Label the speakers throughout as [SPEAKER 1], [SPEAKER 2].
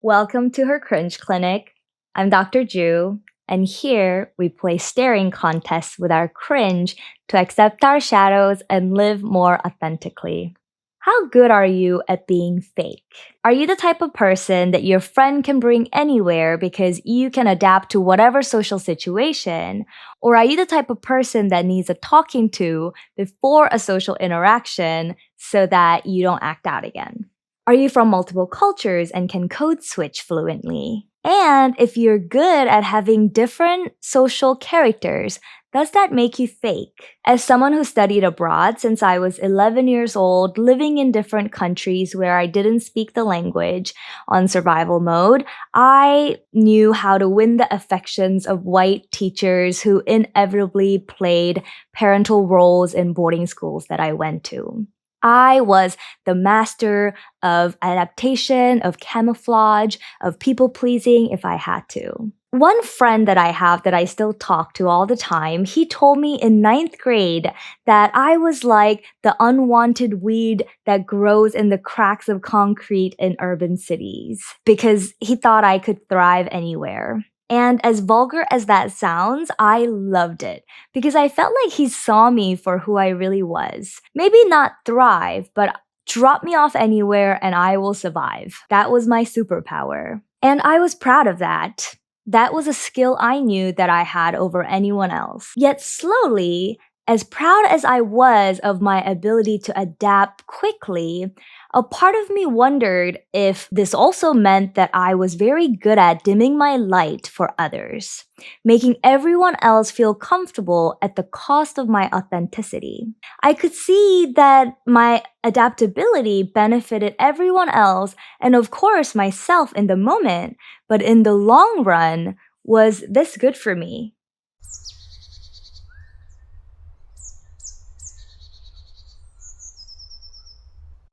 [SPEAKER 1] Welcome to Her Cringe Clinic. I'm Dr. Ju, and here we play staring contests with our cringe to accept our shadows and live more authentically. How good are you at being fake? Are you the type of person that your friend can bring anywhere because you can adapt to whatever social situation? Or are you the type of person that needs a talking to before a social interaction so that you don't act out again? Are you from multiple cultures and can code switch fluently? And if you're good at having different social characters, does that make you fake? As someone who studied abroad since I was 11 years old, living in different countries where I didn't speak the language on survival mode, I knew how to win the affections of white teachers who inevitably played parental roles in boarding schools that I went to. I was the master of adaptation, of camouflage, of people pleasing if I had to. One friend that I have that I still talk to all the time, he told me in ninth grade that I was like the unwanted weed that grows in the cracks of concrete in urban cities because he thought I could thrive anywhere. And as vulgar as that sounds, I loved it because I felt like he saw me for who I really was. Maybe not thrive, but drop me off anywhere and I will survive. That was my superpower. And I was proud of that. That was a skill I knew that I had over anyone else. Yet slowly, as proud as I was of my ability to adapt quickly, a part of me wondered if this also meant that I was very good at dimming my light for others, making everyone else feel comfortable at the cost of my authenticity. I could see that my adaptability benefited everyone else and, of course, myself in the moment, but in the long run, was this good for me?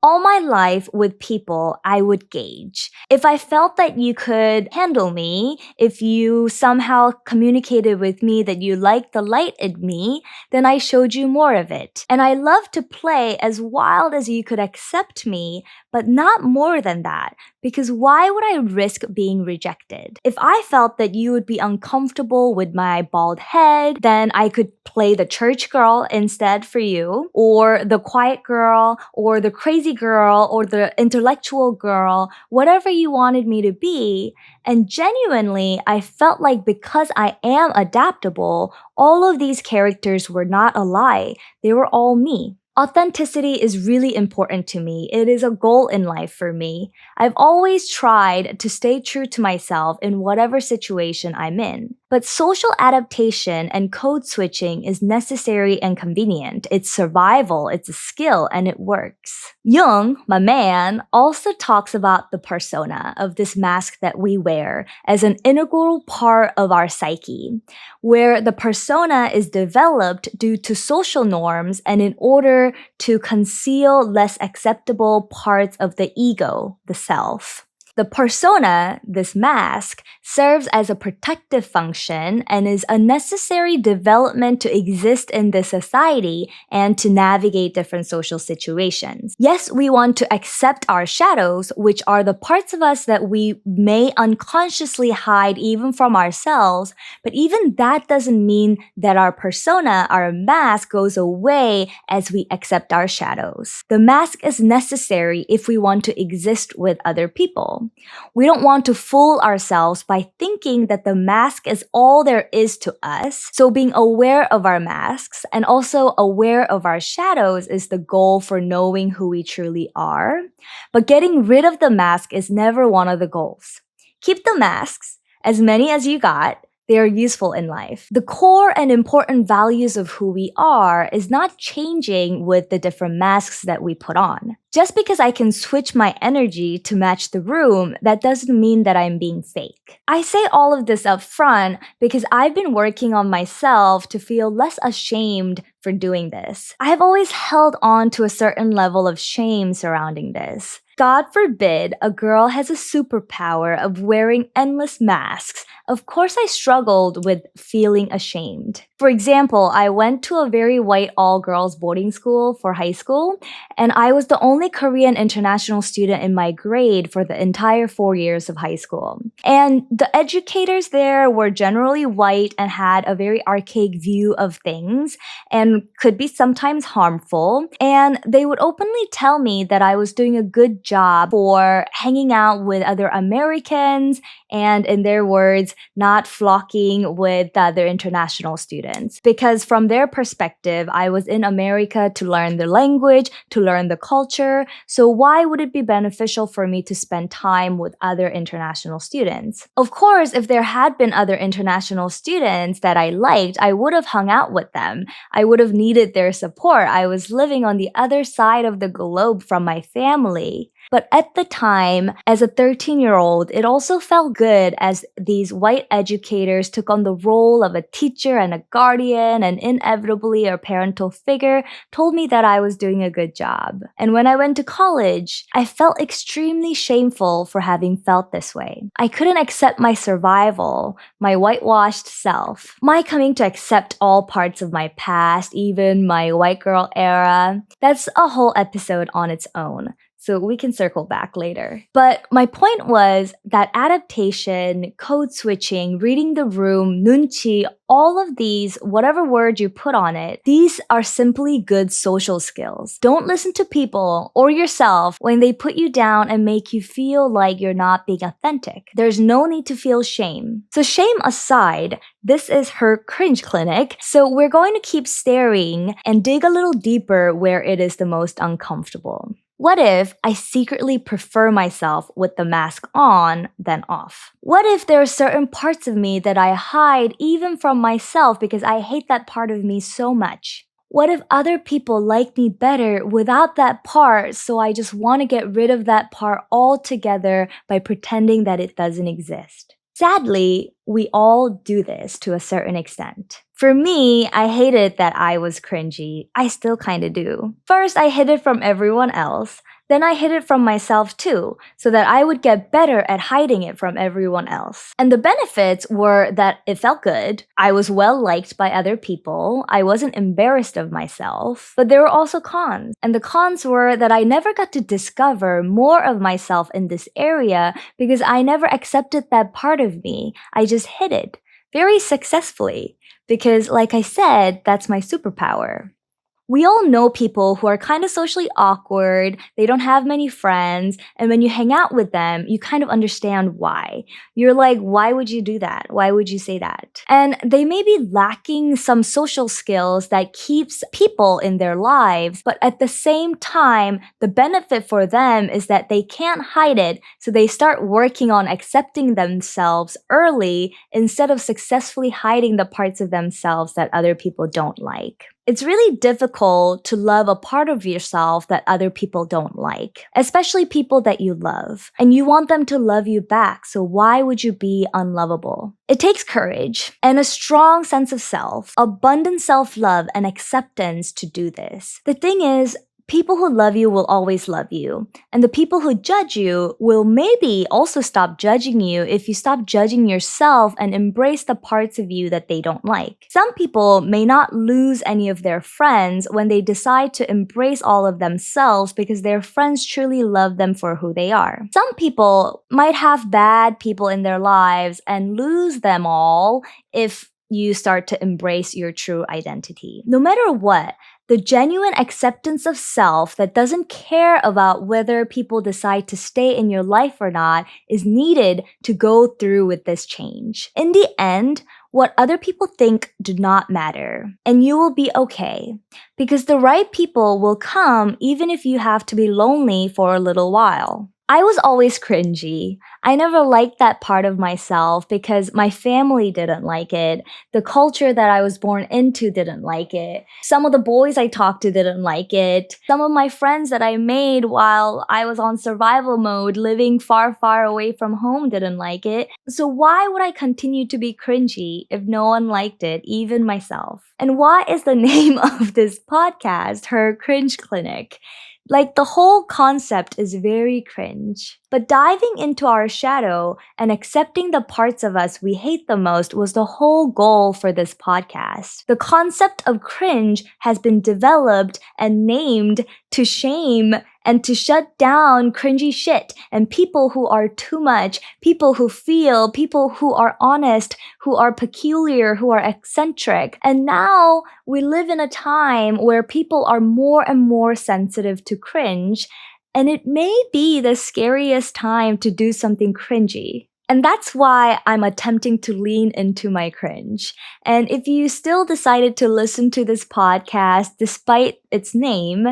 [SPEAKER 1] All my life with people, I would gauge. If I felt that you could handle me, if you somehow communicated with me that you liked the light in me, then I showed you more of it. And I love to play as wild as you could accept me, but not more than that, because why would I risk being rejected? If I felt that you would be uncomfortable with my bald head, then I could play the church girl instead for you, or the quiet girl, or the crazy girl, or the intellectual girl, whatever you wanted me to be. And genuinely, I felt like because I am adaptable, all of these characters were not a lie. They were all me. Authenticity is really important to me. It is a goal in life for me. I've always tried to stay true to myself in whatever situation I'm in. But social adaptation and code switching is necessary and convenient. It's survival, it's a skill, and it works. Jung, my man, also talks about the persona of this mask that we wear as an integral part of our psyche, where the persona is developed due to social norms and in order to conceal less acceptable parts of the ego, the self. The persona, this mask, serves as a protective function and is a necessary development to exist in this society and to navigate different social situations. Yes, we want to accept our shadows, which are the parts of us that we may unconsciously hide even from ourselves, but even that doesn't mean that our persona, our mask, goes away as we accept our shadows. The mask is necessary if we want to exist with other people. We don't want to fool ourselves by thinking that the mask is all there is to us. So being aware of our masks and also aware of our shadows is the goal for knowing who we truly are. But getting rid of the mask is never one of the goals. Keep the masks, as many as you got. They are useful in life. The core and important values of who we are is not changing with the different masks that we put on. Just because I can switch my energy to match the room, that doesn't mean that I'm being fake. I say all of this up front because I've been working on myself to feel less ashamed for doing this. I have always held on to a certain level of shame surrounding this. God forbid a girl has a superpower of wearing endless masks. Of course, I struggled with feeling ashamed. For example, I went to a very white all girls boarding school for high school, and I was the only Korean international student in my grade for the entire 4 years of high school. And the educators there were generally white and had a very archaic view of things and could be sometimes harmful. And they would openly tell me that I was doing a good job for hanging out with other Americans and, in their words, not flocking with the other international students. Because from their perspective, I was in America to learn the language, to learn the culture. So why would it be beneficial for me to spend time with other international students? Of course, if there had been other international students that I liked, I would have hung out with them. I would have needed their support. I was living on the other side of the globe from my family. But at the time, as a 13-year-old, it also felt good as these white educators took on the role of a teacher and a guardian, and inevitably a parental figure told me that I was doing a good job. And when I went to college, I felt extremely shameful for having felt this way. I couldn't accept my survival, my whitewashed self, my coming to accept all parts of my past, even my white girl era. That's a whole episode on its own. So we can circle back later. But my point was that adaptation, code switching, reading the room, nunchi, all of these, whatever word you put on it, these are simply good social skills. Don't listen to people or yourself when they put you down and make you feel like you're not being authentic. There's no need to feel shame. So shame aside, this is Her Cringe Clinic, so we're going to keep staring and dig a little deeper where it is the most uncomfortable. What if I secretly prefer myself with the mask on than off? What if there are certain parts of me that I hide even from myself because I hate that part of me so much? What if other people like me better without that part, so I just want to get rid of that part altogether by pretending that it doesn't exist? Sadly, we all do this to a certain extent. For me, I hated that I was cringy. I still kinda do. First, I hid it from everyone else. Then I hid it from myself too, so that I would get better at hiding it from everyone else. And the benefits were that it felt good. I was well liked by other people. I wasn't embarrassed of myself. But there were also cons. And the cons were that I never got to discover more of myself in this area because I never accepted that part of me. I just hid it very successfully. Because, like I said, that's my superpower. We all know people who are kind of socially awkward, they don't have many friends, and when you hang out with them, you kind of understand why. You're like, why would you do that? Why would you say that? And they may be lacking some social skills that keeps people in their lives, but at the same time, the benefit for them is that they can't hide it, so they start working on accepting themselves early instead of successfully hiding the parts of themselves that other people don't like. It's really difficult to love a part of yourself that other people don't like, especially people that you love. And you want them to love you back, so why would you be unlovable? It takes courage and a strong sense of self, abundant self-love and acceptance to do this. The thing is, people who love you will always love you. And the people who judge you will maybe also stop judging you if you stop judging yourself and embrace the parts of you that they don't like. Some people may not lose any of their friends when they decide to embrace all of themselves because their friends truly love them for who they are. Some people might have bad people in their lives and lose them all if you start to embrace your true identity. No matter what, the genuine acceptance of self that doesn't care about whether people decide to stay in your life or not is needed to go through with this change. In the end, what other people think do not matter, and you will be okay. Because the right people will come even if you have to be lonely for a little while. I was always cringy. I never liked that part of myself because my family didn't like it. The culture that I was born into didn't like it. Some of the boys I talked to didn't like it. Some of my friends that I made while I was on survival mode, living far, far away from home, didn't like it. So why would I continue to be cringy if no one liked it, even myself? And why is the name of this podcast Her Cringe Clinic? Like the whole concept is very cringe. But diving into our shadow and accepting the parts of us we hate the most was the whole goal for this podcast. The concept of cringe has been developed and named to shame and to shut down cringy shit and people who are too much, people who feel, people who are honest, who are peculiar, who are eccentric. And now we live in a time where people are more and more sensitive to cringe, and it may be the scariest time to do something cringy. And that's why I'm attempting to lean into my cringe. And if you still decided to listen to this podcast despite its name,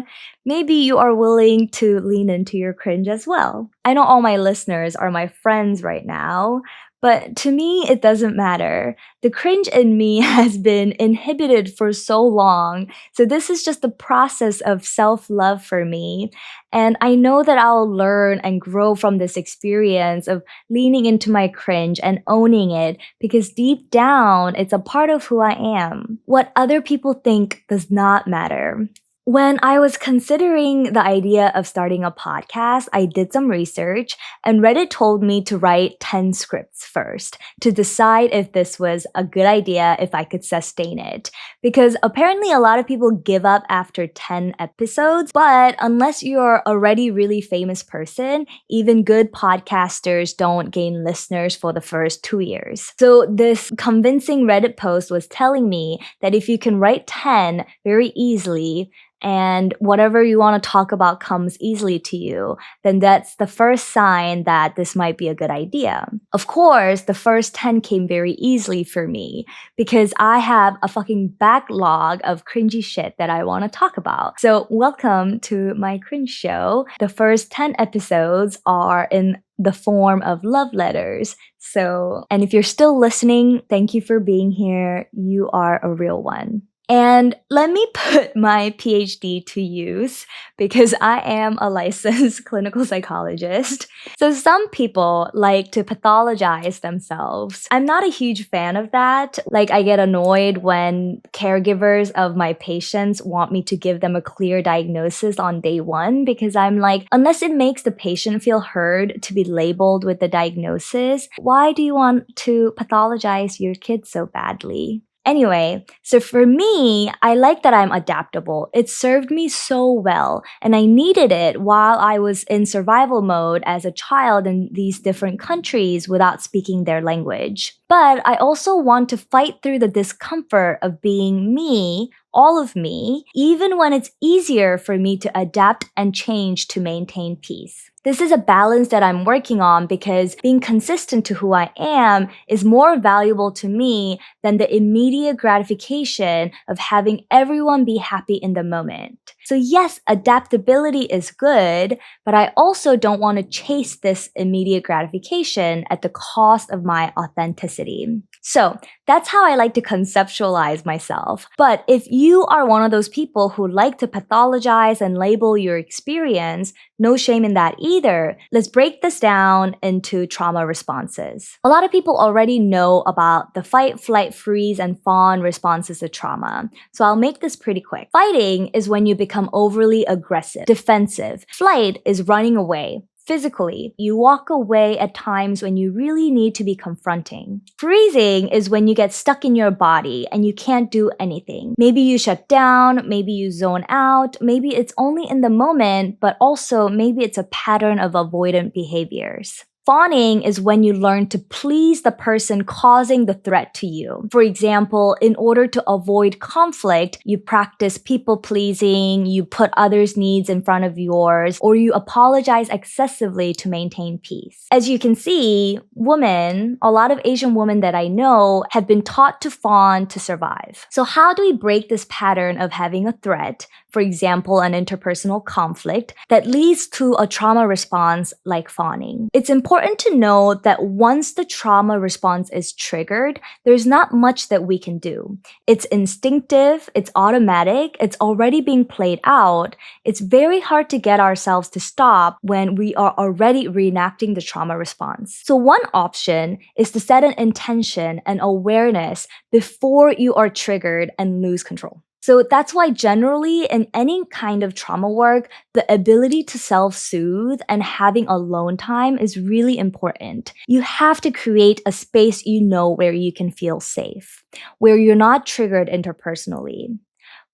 [SPEAKER 1] maybe you are willing to lean into your cringe as well. I know all my listeners are my friends right now, but to me, it doesn't matter. The cringe in me has been inhibited for so long. So this is just the process of self-love for me. And I know that I'll learn and grow from this experience of leaning into my cringe and owning it because deep down, it's a part of who I am. What other people think does not matter. When I was considering the idea of starting a podcast, I did some research and Reddit told me to write 10 scripts first to decide if this was a good idea, if I could sustain it. Because apparently a lot of people give up after 10 episodes, but unless you're a already really famous person, even good podcasters don't gain listeners for the first 2 years. So this convincing Reddit post was telling me that if you can write 10 very easily, and whatever you want to talk about comes easily to you, then that's the first sign that this might be a good idea. Of course, the first 10 came very easily for me because I have a fucking backlog of cringy shit that I want to talk about. So welcome to my cringe show. The first 10 episodes are in the form of love letters. And if you're still listening, thank you for being here. You are a real one. And let me put my PhD to use because I am a licensed clinical psychologist. So some people like to pathologize themselves. I'm not a huge fan of that. Like I get annoyed when caregivers of my patients want me to give them a clear diagnosis on day one because I'm like, unless it makes the patient feel heard to be labeled with the diagnosis, why do you want to pathologize your kid so badly? Anyway, so for me, I like that I'm adaptable. It served me so well, and I needed it while I was in survival mode as a child in these different countries without speaking their language. But I also want to fight through the discomfort of being me, all of me, even when it's easier for me to adapt and change to maintain peace. This is a balance that I'm working on because being consistent to who I am is more valuable to me than the immediate gratification of having everyone be happy in the moment. So yes, adaptability is good, but I also don't want to chase this immediate gratification at the cost of my authenticity. So that's how I like to conceptualize myself. But if you are one of those people who like to pathologize and label your experience, no shame in that either. Let's break this down into trauma responses. A lot of people already know about the fight, flight, freeze, and fawn responses to trauma. So I'll make this pretty quick. Fighting is when you become overly aggressive, defensive. Flight is running away. Physically, you walk away at times when you really need to be confronting. Freezing is when you get stuck in your body and you can't do anything. Maybe you shut down, maybe you zone out, maybe it's only in the moment, but also maybe it's a pattern of avoidant behaviors. Fawning is when you learn to please the person causing the threat to you. For example, in order to avoid conflict, you practice people pleasing, you put others' needs in front of yours, or you apologize excessively to maintain peace. As you can see, women, a lot of Asian women that I know, have been taught to fawn to survive. So how do we break this pattern of having a threat, for example, an interpersonal conflict, that leads to a trauma response like fawning? It's important to know that once the trauma response is triggered, there's not much that we can do. It's instinctive, it's automatic, it's already being played out. It's very hard to get ourselves to stop when we are already reenacting the trauma response. So one option is to set an intention and awareness before you are triggered and lose control. So that's why generally in any kind of trauma work, the ability to self-soothe and having alone time is really important. You have to create a space you know where you can feel safe, where you're not triggered interpersonally.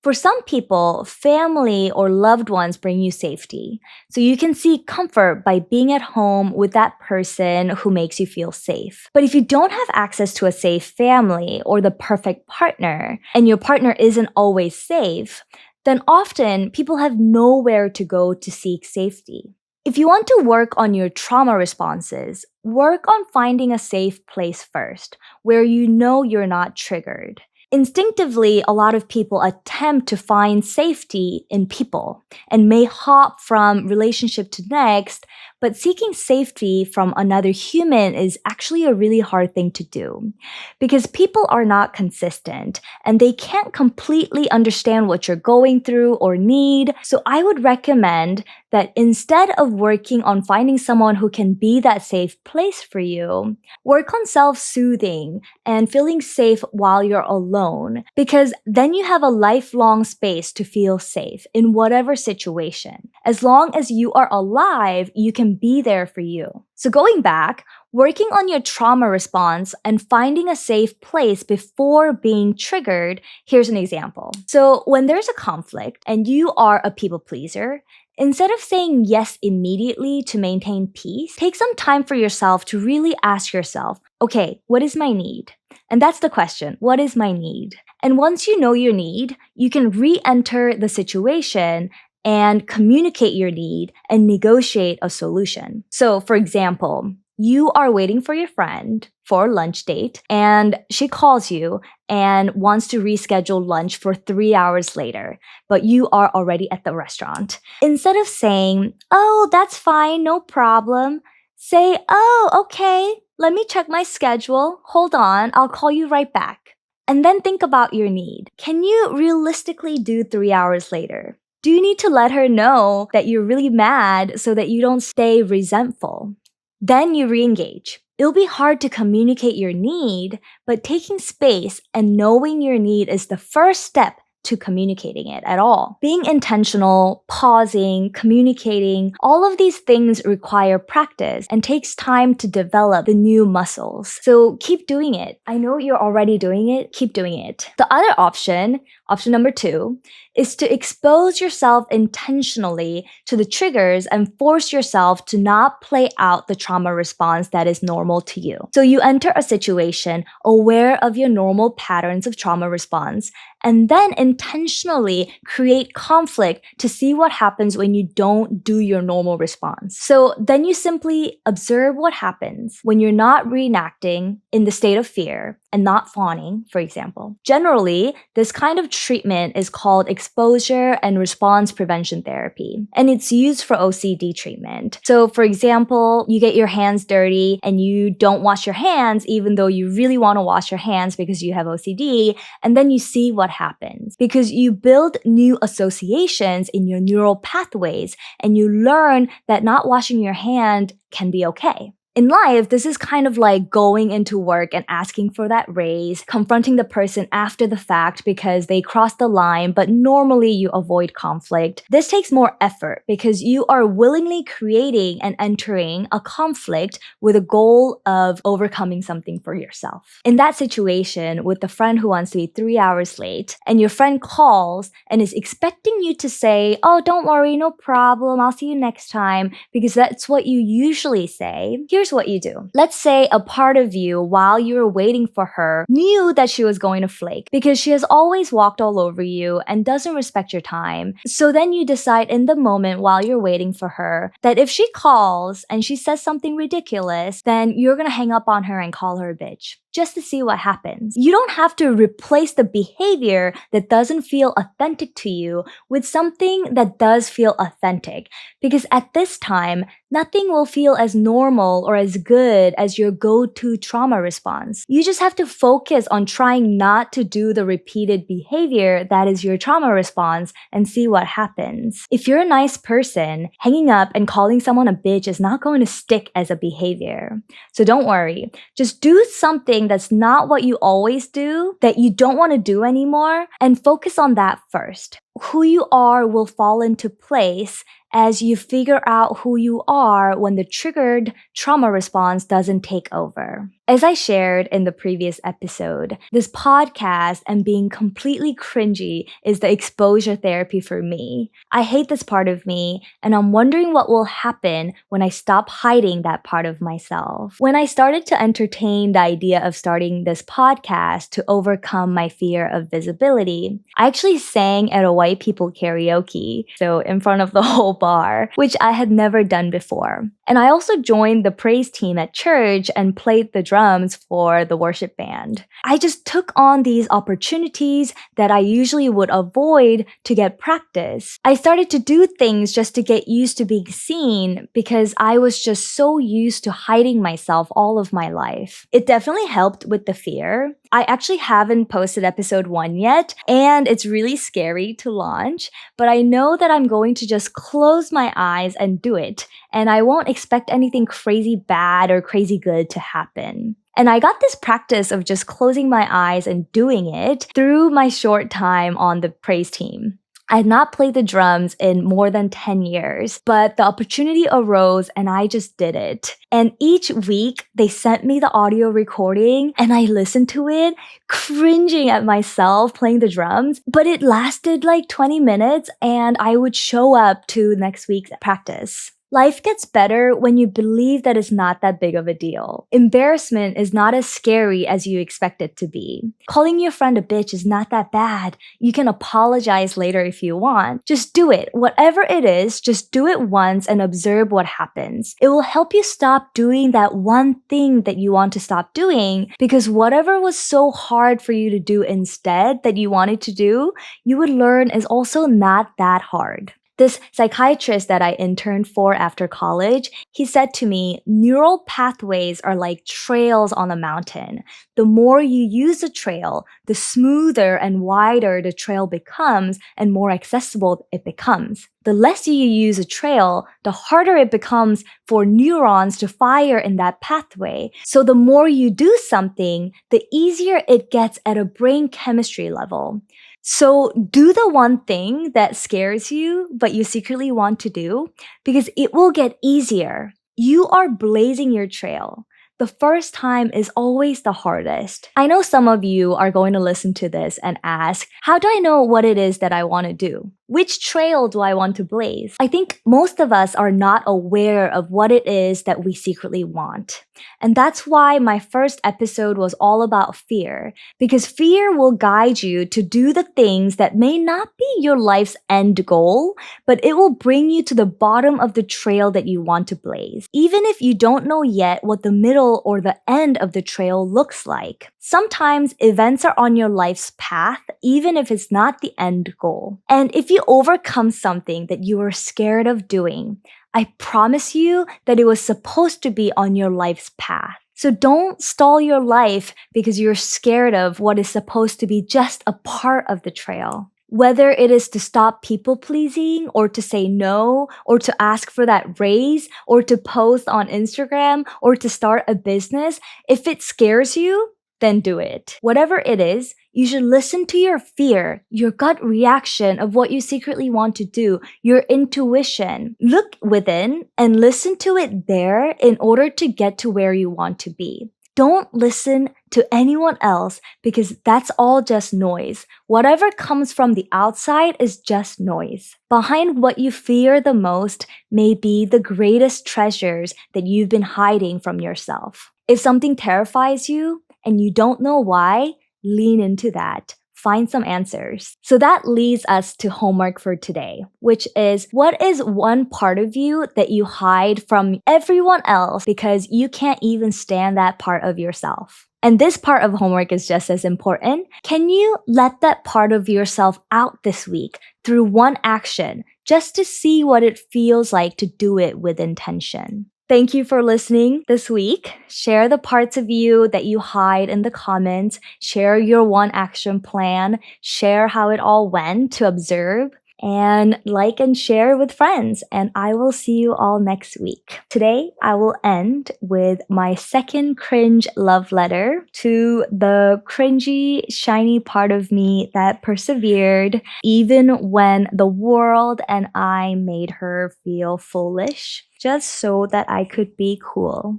[SPEAKER 1] For some people, family or loved ones bring you safety. So you can seek comfort by being at home with that person who makes you feel safe. But if you don't have access to a safe family or the perfect partner, and your partner isn't always safe, then often people have nowhere to go to seek safety. If you want to work on your trauma responses, work on finding a safe place first, where you know you're not triggered. Instinctively, a lot of people attempt to find safety in people and may hop from relationship to next, but seeking safety from another human is actually a really hard thing to do because people are not consistent and they can't completely understand what you're going through or need. So I would recommend that instead of working on finding someone who can be that safe place for you, work on self-soothing and feeling safe while you're alone, because then you have a lifelong space to feel safe in whatever situation. As long as you are alive, you can be there for you. So going back, working on your trauma response and finding a safe place before being triggered, here's an example. So when there's a conflict and you are a people pleaser, instead of saying yes immediately to maintain peace, take some time for yourself to really ask yourself, okay, what is my need? And that's the question, what is my need? And once you know your need, you can re-enter the situation and communicate your need and negotiate a solution. So for example, you are waiting for your friend for a lunch date and she calls you and wants to reschedule lunch for 3 hours later, but you are already at the restaurant. Instead of saying, oh, that's fine, no problem, say, oh, okay, let me check my schedule. Hold on, I'll call you right back. And then think about your need. Can you realistically do 3 hours later? Do you need to let her know that you're really mad so that you don't stay resentful? Then you re-engage. It'll be hard to communicate your need, but taking space and knowing your need is the first step to communicating it at all. Being intentional, pausing, communicating, all of these things require practice and takes time to develop the new muscles. So keep doing it. I know you're already doing it. Keep doing it. The other option number 2, is to expose yourself intentionally to the triggers and force yourself to not play out the trauma response that is normal to you. So you enter a situation aware of your normal patterns of trauma response and then intentionally create conflict to see what happens when you don't do your normal response. So then you simply observe what happens when you're not reenacting in the state of fear and not fawning, for example. Generally, this kind of treatment is called exposure and response prevention therapy, and it's used for OCD treatment. So for example, you get your hands dirty and you don't wash your hands even though you really want to wash your hands because you have OCD, and then you see what happens. Because you build new associations in your neural pathways and you learn that not washing your hand can be okay. In life, this is kind of like going into work and asking for that raise, confronting the person after the fact because they crossed the line, but normally you avoid conflict. This takes more effort because you are willingly creating and entering a conflict with a goal of overcoming something for yourself. In that situation, with the friend who wants to be 3 hours late, and your friend calls and is expecting you to say, oh, don't worry, no problem, I'll see you next time, because that's what you usually say. Here's what you do. Let's say a part of you, while you were waiting for her, knew that she was going to flake because she has always walked all over you and doesn't respect your time. So then you decide in the moment while you're waiting for her that if she calls and she says something ridiculous, then you're gonna hang up on her and call her a bitch, just to see what happens. You don't have to replace the behavior that doesn't feel authentic to you with something that does feel authentic, because at this time, nothing will feel as normal or as good as your go-to trauma response. You just have to focus on trying not to do the repeated behavior that is your trauma response and see what happens. If you're a nice person, hanging up and calling someone a bitch is not going to stick as a behavior. So don't worry. Just do something something that's not what you always do, that you don't want to do anymore, and focus on that first. Who you are will fall into place as you figure out who you are when the triggered trauma response doesn't take over. As I shared in the previous episode, this podcast and being completely cringy is the exposure therapy for me. I hate this part of me, and I'm wondering what will happen when I stop hiding that part of myself. When I started to entertain the idea of starting this podcast to overcome my fear of visibility, I actually sang at a white people karaoke, so in front of the whole bar, which I had never done before. And I also joined the praise team at church and played the drums for the worship band. I just took on these opportunities that I usually would avoid to get practice. I started to do things just to get used to being seen because I was just so used to hiding myself all of my life. It definitely helped with the fear. I actually haven't posted episode 1 yet, and it's really scary to launch, but I know that I'm going to just close my eyes and do it, and I won't expect anything crazy bad or crazy good to happen. And I got this practice of just closing my eyes and doing it through my short time on the praise team. I had not played the drums in more than 10 years, but the opportunity arose and I just did it. And each week they sent me the audio recording and I listened to it, cringing at myself playing the drums. But it lasted like 20 minutes and I would show up to next week's practice. Life gets better when you believe that it's not that big of a deal. Embarrassment is not as scary as you expect it to be. Calling your friend a bitch is not that bad. You can apologize later if you want. Just do it. Whatever it is, just do it once and observe what happens. It will help you stop doing that one thing that you want to stop doing, because whatever was so hard for you to do instead that you wanted to do, you would learn is also not that hard. This psychiatrist that I interned for after college, he said to me, neural pathways are like trails on a mountain. The more you use a trail, the smoother and wider the trail becomes and more accessible it becomes. The less you use a trail, the harder it becomes for neurons to fire in that pathway. So the more you do something, the easier it gets at a brain chemistry level. So do the one thing that scares you, but you secretly want to do, because it will get easier. You are blazing your trail. The first time is always the hardest. I know some of you are going to listen to this and ask, how do I know what it is that I want to do? Which trail do I want to blaze? I think most of us are not aware of what it is that we secretly want. And that's why my first episode was all about fear, because fear will guide you to do the things that may not be your life's end goal, but it will bring you to the bottom of the trail that you want to blaze, even if you don't know yet what the middle or the end of the trail looks like. Sometimes events are on your life's path, even if it's not the end goal. And if you overcome something that you were scared of doing, I promise you that it was supposed to be on your life's path. So don't stall your life because you're scared of what is supposed to be just a part of the trail. Whether it is to stop people pleasing or to say no or to ask for that raise or to post on Instagram or to start a business, if it scares you, then do it. Whatever it is, you should listen to your fear, your gut reaction of what you secretly want to do, your intuition. Look within and listen to it there in order to get to where you want to be. Don't listen to anyone else because that's all just noise. Whatever comes from the outside is just noise. Behind what you fear the most may be the greatest treasures that you've been hiding from yourself. If something terrifies you and you don't know why, lean into that. Find some answers. So that leads us to homework for today, which is, what is one part of you that you hide from everyone else because you can't even stand that part of yourself? And this part of homework is just as important. Can you let that part of yourself out this week through one action just to see what it feels like to do it with intention? Thank you for listening this week. Share the parts of you that you hide in the comments. Share your one action plan. Share how it all went to observe. and like and share with friends. And I will see you all next week. Today, I will end with my second cringe love letter to the cringy, shiny part of me that persevered even when the world and I made her feel foolish, just so that I could be cool.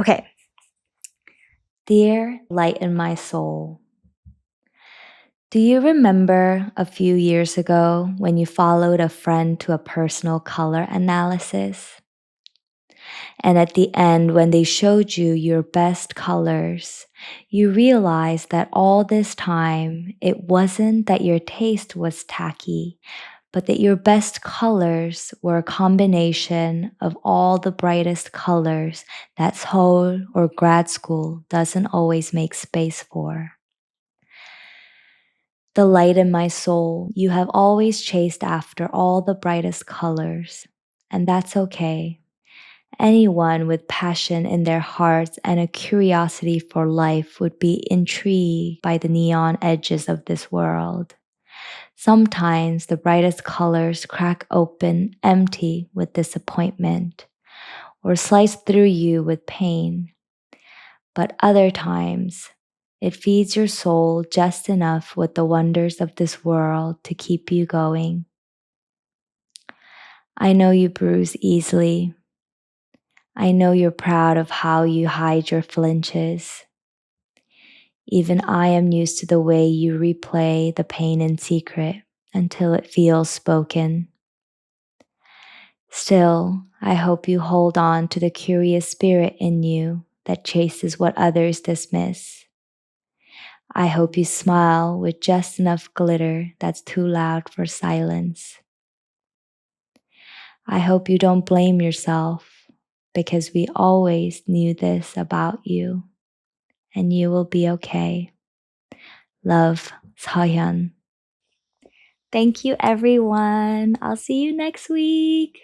[SPEAKER 1] Okay. Dear light in my soul, do you remember a few years ago when you followed a friend to a personal color analysis? And at the end, when they showed you your best colors, you realized that all this time it wasn't that your taste was tacky, but that your best colors were a combination of all the brightest colors that Seoul or grad school doesn't always make space for. The light in my soul, you have always chased after all the brightest colors, and that's okay. Anyone with passion in their hearts and a curiosity for life would be intrigued by the neon edges of this world. Sometimes the brightest colors crack open empty with disappointment or slice through you with pain. But other times, it feeds your soul just enough with the wonders of this world to keep you going. I know you bruise easily. I know you're proud of how you hide your flinches. Even I am used to the way you replay the pain in secret until it feels spoken. Still, I hope you hold on to the curious spirit in you that chases what others dismiss. I hope you smile with just enough glitter that's too loud for silence. I hope you don't blame yourself because we always knew this about you and you will be okay. Love, Seohyun. Thank you, everyone. I'll see you next week.